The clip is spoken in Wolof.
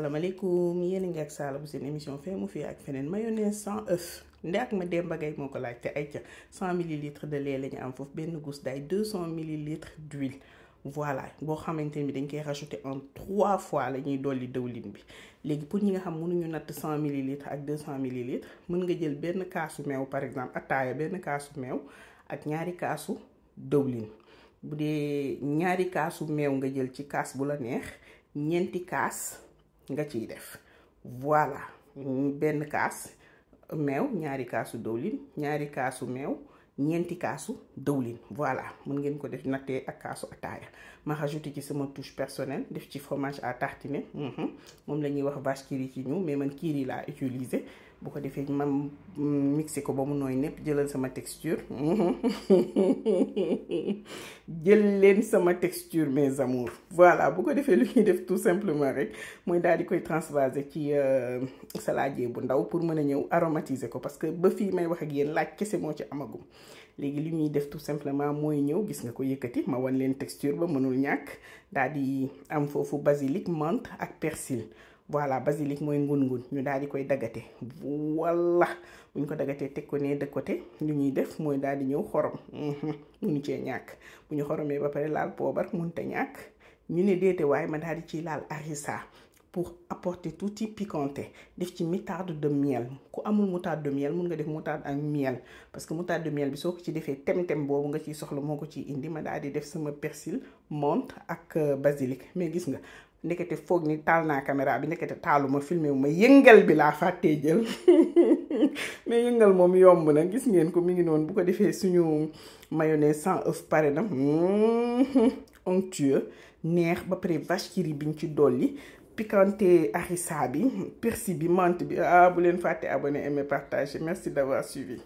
asalaamaaleykum yéen a ngi ak Sala bu seen émission fee mu fii ak feneen mayonnaise sans œuf ndax ma Demba Gaye moo ko laaj te ay ca 100 millilitres de lait la ñu am foofu benn gousse d'ail 200 millilitres d'huile voilà boo xamante ni dañ koy rajouter en 3 fois la ñuy dolli dëwlin bi léegi pour ñi nga xam mënuñu natt 100 millilitres ak 200 millilitres mën nga jël benn kaasu meew par exemple ataaya benn kaasu meew ak ñaari kaasu dëwlin bu dee ñaari kaasu meew nga jël ci kaas bu la neex ñeenti kaas nga ciy def voilà benn kaas meew ñaari kaasu dëwlin ñaari kaasu meew ñeenti kaasu dëwlin voilà mën ngeen ko def nattee ak kaasu ataaya ma rajouté ci sama touche personnelle def ci fromage à tartiner moom la ñuy wax vache qui rit ci ñu mais man kii laa utiliser bu ko defee ma mixé ko ba mu nooy nepp jëlal sama texture jël leen sama texture mes amours voilà bu ko defee lu ñuy def tout simplement rek mooy daal di koy transvaser ci saladier bu ndaw pour mën a ñëw aromatiser ko parce que ba fii may wax ak yéen laaj kese moo ci amagum léegi li ñuy def tout simplement mooy ñëw gis nga ko yëkkati ma wan leen texture ba mënul ñàkk daal di am foofu basilic menthe ak persil voilà basilic mooy ngun-ngun ñu daal di koy dagate walla bu ñu ko dagatee teg ko ne de côté lu ñuy def mooy daal di ñëw xorom munu cee ñàkk bu ñu xoromee ba pare laal poobar mënta ñàkk ñu ne déete waaye ma daal di ciy laal harissa pour apporter tuuti piquanté def ci moutarde de miel ku amul moutarde de miel mun nga def moutarde ak miel parce que moutarde de miel bi soo ko ci defee tem-tem boobu nga ciy soxla moo ko ciy indi ma daal di def sama persil menthe ak basilic mais gis nga ndekete foog ni taal naa caméra bi ndekete taalu ma filmé wu ma yëngal bi laa fàttee jël mais yëngal moom yomb na gis ngeen ko mi ngi noonu bu ko defee suñu mayonnaise sans œuf pare na onctueux neex ba pare vache qui rit biñ ci dolli piquanté harissa bi persil bi menthe bi bu leen fàtte abonné aimer partager merci d'avoir suivi